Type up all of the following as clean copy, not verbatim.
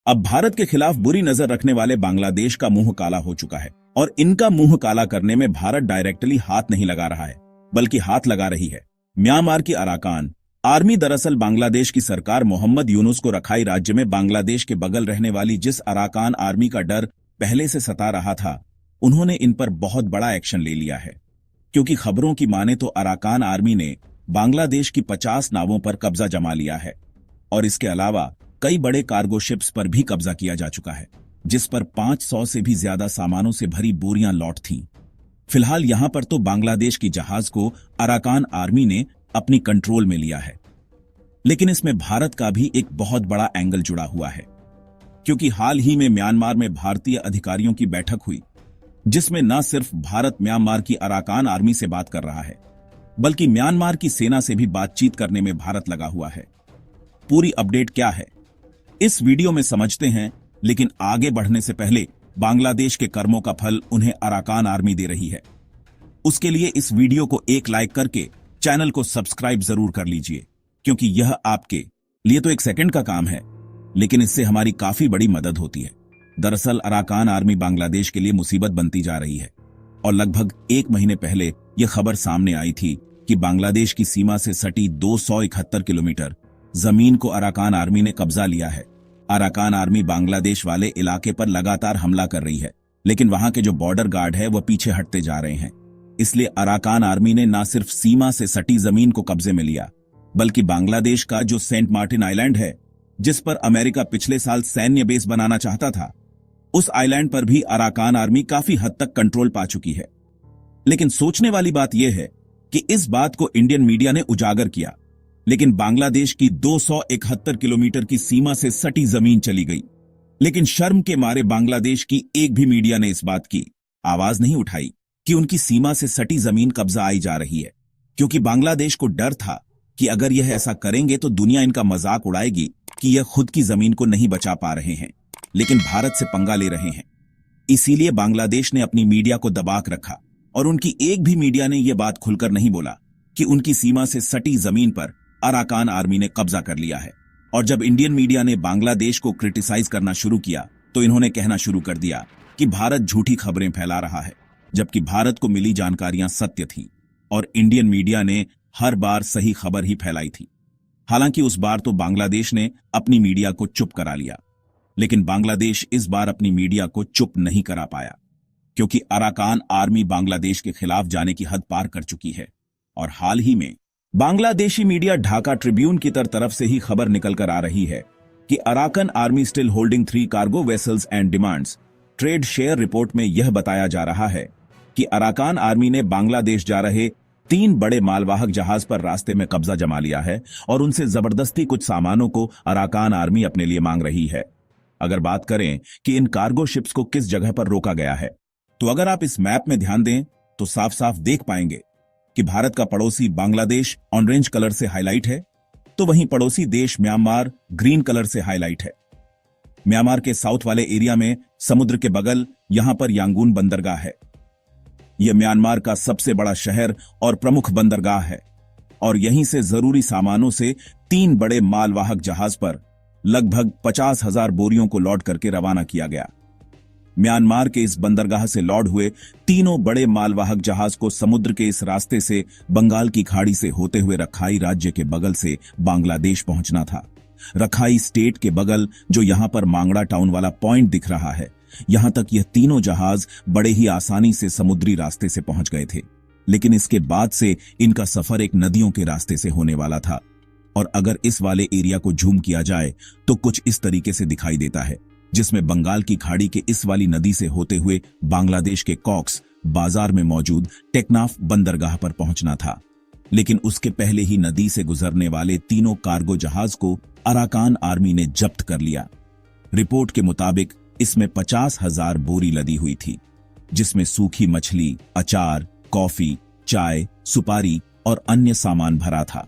अब भारत के खिलाफ बुरी नजर रखने वाले बांग्लादेश का मुंह काला हो चुका है और इनका मुंह काला करने में भारत डायरेक्टली हाथ नहीं लगा रहा है, बल्कि हाथ लगा रही है म्यांमार की अराकान आर्मी। दरअसल बांग्लादेश की सरकार मोहम्मद यूनुस को रखाई राज्य में बांग्लादेश के बगल रहने वाली जिस अराकान आर्मी का डर पहले से सता रहा था, उन्होंने इन पर बहुत बड़ा एक्शन ले लिया है। क्योंकि खबरों की माने तो अराकान आर्मी ने बांग्लादेश की 50 नावों पर कब्जा जमा लिया है और इसके अलावा कई बड़े कार्गो शिप्स पर भी कब्जा किया जा चुका है, जिस पर 500 से भी ज्यादा सामानों से भरी बोरियां लौट थीं। फिलहाल यहां पर तो बांग्लादेश की जहाज को अराकान आर्मी ने अपनी कंट्रोल में लिया है, लेकिन इसमें भारत का भी एक बहुत बड़ा एंगल जुड़ा हुआ है। क्योंकि हाल ही में म्यांमार में भारतीय अधिकारियों की बैठक हुई, जिसमें न सिर्फ भारत म्यांमार की अराकान आर्मी से बात कर रहा है, बल्कि म्यांमार की सेना से भी बातचीत करने में भारत लगा हुआ है। पूरी अपडेट क्या है इस वीडियो में समझते हैं, लेकिन आगे बढ़ने से पहले बांग्लादेश के कर्मों का फल उन्हें अराकान आर्मी दे रही है। उसके लिए इस वीडियो को एक लाइक करके चैनल को सब्सक्राइब जरूर कर लीजिए, क्योंकि यह आपके लिए तो एक सेकंड का काम है, लेकिन इससे हमारी काफी बड़ी मदद होती है। दरअसल अराकान आर्मी बांग्लादेश के लिए मुसीबत बनती जा रही है और लगभग 1 महीने पहले यह खबर सामने आई थी कि बांग्लादेश की सीमा से सटी 271 किलोमीटर जमीन को अराकान आर्मी ने कब्जा लिया है। अराकान आर्मी बांग्लादेश वाले इलाके पर लगातार हमला कर रही है, लेकिन वहां के जो बॉर्डर गार्ड है वह पीछे हटते जा रहे हैं। इसलिए अराकान आर्मी ने न सिर्फ सीमा से सटी जमीन को कब्जे में लिया, बल्कि बांग्लादेश का जो सेंट मार्टिन आइलैंड है, जिस पर अमेरिका पिछले साल सैन्य बेस बनाना चाहता था, उस आइलैंड पर भी अराकान आर्मी काफी हद तक कंट्रोल पा चुकी है। लेकिन सोचने वाली बात यह है कि इस बात को इंडियन मीडिया ने उजागर किया, लेकिन बांग्लादेश की 271 किलोमीटर की सीमा से सटी जमीन चली गई। लेकिन शर्म के मारे बांग्लादेश की एक भी मीडिया ने इस बात की आवाज नहीं उठाई कि उनकी सीमा से सटी जमीन कब्जा आई जा रही है, क्योंकि बांग्लादेश को डर था कि अगर यह ऐसा करेंगे तो दुनिया इनका मजाक उड़ाएगी कि यह खुद की जमीन को नहीं बचा पा रहे हैं, लेकिन भारत से पंगा ले रहे हैं। इसीलिए बांग्लादेश ने अपनी मीडिया को दबाक रखा और उनकी एक भी मीडिया ने यह बात खुलकर नहीं बोला कि उनकी सीमा से सटी जमीन पर अराकान आर्मी ने कब्जा कर लिया है। और जब इंडियन मीडिया ने बांग्लादेश को क्रिटिसाइज करना शुरू किया, तो इन्होंने कहना शुरू कर दिया कि भारत झूठी खबरें फैला रहा है, जबकि भारत को मिली जानकारियां सत्य थी और इंडियन मीडिया ने हर बार सही खबर ही फैलाई थी। हालांकि उस बार तो बांग्लादेश ने अपनी मीडिया को चुप करा लिया, लेकिन बांग्लादेश इस बार अपनी मीडिया को चुप नहीं करा पाया, क्योंकि अराकान आर्मी बांग्लादेश के खिलाफ जाने की हद पार कर चुकी है। और हाल ही में बांग्लादेशी मीडिया ढाका ट्रिब्यून की तरफ से ही खबर निकलकर आ रही है कि Arakan army still holding 3 cargo vessels and demands. Trade share report में यह बताया जा रहा है कि अराकान आर्मी ने बांग्लादेश जा रहे 3 बड़े मालवाहक जहाज पर रास्ते में कब्जा जमा लिया है और उनसे जबरदस्ती कुछ सामानों को अराकान आर्मी अपने लिए मांग रही है। अगर बात करें कि इन कार्गो शिप्स को किस जगह पर रोका गया है, तो अगर आप इस मैप में ध्यान दें तो साफ साफ देख पाएंगे कि भारत का पड़ोसी बांग्लादेश ऑरेंज कलर से हाईलाइट है, तो वहीं पड़ोसी देश म्यांमार ग्रीन कलर से हाईलाइट है। म्यांमार के साउथ वाले एरिया में समुद्र के बगल यहां पर यांगून बंदरगाह है। यह म्यांमार का सबसे बड़ा शहर और प्रमुख बंदरगाह है और यहीं से जरूरी सामानों से 3 बड़े मालवाहक जहाज पर लगभग 50,000 बोरियों को लोड करके रवाना किया गया। म्यांमार के इस बंदरगाह से लोड हुए तीनों बड़े मालवाहक जहाज को समुद्र के इस रास्ते से बंगाल की खाड़ी से होते हुए रखाई राज्य के बगल से बांग्लादेश पहुंचना था। रखाई स्टेट के बगल जो यहां पर मांगड़ा टाउन वाला पॉइंट दिख रहा है, यहां तक यह तीनों जहाज बड़े ही आसानी से समुद्री रास्ते से पहुंच गए थे। लेकिन इसके बाद से इनका सफर एक नदियों के रास्ते से होने वाला था और अगर इस वाले एरिया को जूम किया जाए तो कुछ इस तरीके से दिखाई देता है, जिसमें बंगाल की खाड़ी के इस वाली नदी से होते हुए बांग्लादेश के कॉक्स बाजार में मौजूद टेक्नाफ बंदरगाह पर पहुंचना था। लेकिन उसके पहले ही नदी से गुजरने वाले तीनों कार्गो जहाज को अराकान आर्मी ने जब्त कर लिया। रिपोर्ट के मुताबिक इसमें 50,000 बोरी लदी हुई थी, जिसमें सूखी मछली, अचार, कॉफी, चाय, सुपारी और अन्य सामान भरा था।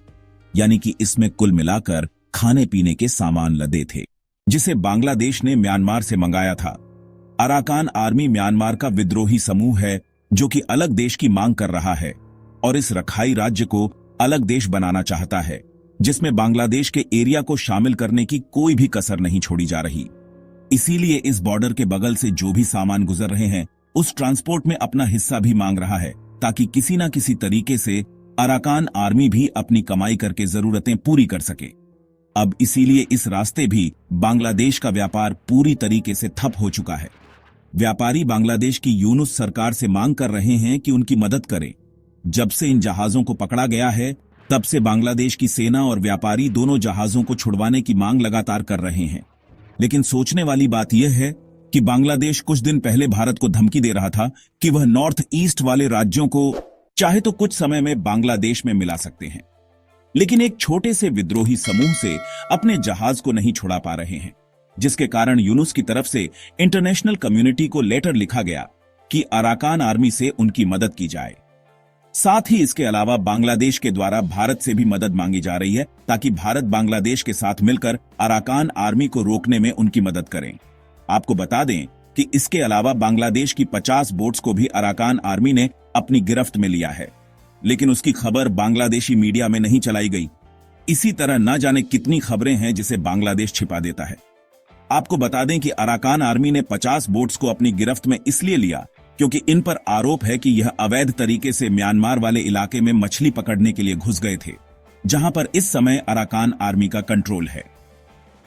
यानी कि इसमें कुल मिलाकर खाने पीने के सामान लदे थे, जिसे बांग्लादेश ने म्यांमार से मंगाया था। अराकान आर्मी म्यांमार का विद्रोही समूह है जो कि अलग देश की मांग कर रहा है और इस रखाई राज्य को अलग देश बनाना चाहता है, जिसमें बांग्लादेश के एरिया को शामिल करने की कोई भी कसर नहीं छोड़ी जा रही। इसीलिए इस बॉर्डर के बगल से जो भी सामान गुजर रहे हैं उस ट्रांसपोर्ट में अपना हिस्सा भी मांग रहा है, ताकि किसी ना किसी तरीके से अराकान आर्मी भी अपनी कमाई करके जरूरतें पूरी कर सके। अब इसीलिए इस रास्ते भी बांग्लादेश का व्यापार पूरी तरीके से ठप हो चुका है। व्यापारी बांग्लादेश की यूनुस सरकार से मांग कर रहे हैं कि उनकी मदद करे। जब से इन जहाजों को पकड़ा गया है तब से बांग्लादेश की सेना और व्यापारी दोनों जहाजों को छुड़वाने की मांग लगातार कर रहे हैं। लेकिन सोचने वाली बात यह है कि बांग्लादेश कुछ दिन पहले भारत को धमकी दे रहा था कि वह नॉर्थ ईस्ट वाले राज्यों को चाहे तो कुछ समय में बांग्लादेश में मिला सकते हैं, लेकिन एक छोटे से विद्रोही समूह से अपने जहाज को नहीं छुड़ा पा रहे हैं, जिसके कारण यूनुस की तरफ से इंटरनेशनल कम्युनिटी को लेटर लिखा गया कि अराकान आर्मी से उनकी मदद की जाए। साथ ही इसके अलावा बांग्लादेश के द्वारा भारत से भी मदद मांगी जा रही है, ताकि भारत बांग्लादेश के साथ मिलकर अराकान आर्मी को रोकने में उनकी मदद करें। आपको बता दें कि इसके अलावा बांग्लादेश की 50 बोट्स को भी अराकान आर्मी ने अपनी गिरफ्त में लिया है, लेकिन उसकी खबर बांग्लादेशी मीडिया में नहीं चलाई गई। इसी तरह न जाने कितनी खबरें हैं जिसे बांग्लादेश छिपा देता है। आपको बता दें कि अराकान आर्मी ने 50 बोट्स को अपनी गिरफ्त में इसलिए लिया क्योंकि इन पर आरोप है कि यह अवैध तरीके से म्यांमार वाले इलाके में मछली पकड़ने के लिए घुस गए थे, जहां पर इस समय अराकान आर्मी का कंट्रोल है।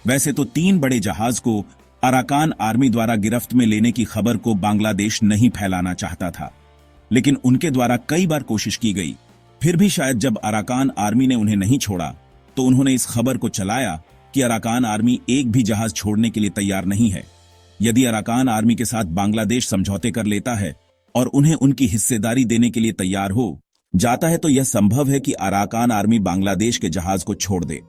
वैसे तो 3 बड़े जहाज को अराकान आर्मी द्वारा गिरफ्त में लेने की खबर को बांग्लादेश नहीं फैलाना चाहता था, लेकिन उनके द्वारा कई बार कोशिश की गई। फिर भी शायद जब अराकान आर्मी ने उन्हें नहीं छोड़ा तो उन्होंने इस खबर को चलाया कि अराकान आर्मी एक भी जहाज छोड़ने के लिए तैयार नहीं है। यदि अराकान आर्मी के साथ बांग्लादेश समझौते कर लेता है और उन्हें उनकी हिस्सेदारी देने के लिए तैयार हो जाता है तो यह संभव है कि अराकान आर्मी बांग्लादेश के जहाज को छोड़ दे।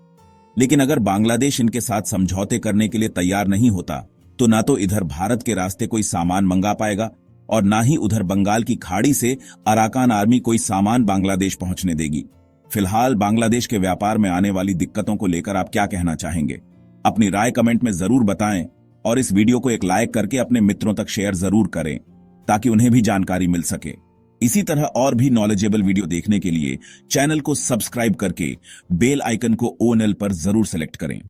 लेकिन अगर बांग्लादेश इनके साथ समझौते करने के लिए तैयार नहीं होता तो ना तो इधर भारत के रास्ते कोई सामान मंगा पाएगा और ना ही उधर बंगाल की खाड़ी से अराकान आर्मी कोई सामान बांग्लादेश पहुंचने देगी। फिलहाल बांग्लादेश के व्यापार में आने वाली दिक्कतों को लेकर आप क्या कहना चाहेंगे? अपनी राय कमेंट में जरूर बताएं और इस वीडियो को एक लाइक करके अपने मित्रों तक शेयर जरूर करें ताकि उन्हें भी जानकारी मिल सके। इसी तरह और भी नॉलेजेबल वीडियो देखने के लिए चैनल को सब्सक्राइब करके बेल आइकन को ऑल पर जरूर सेलेक्ट करें।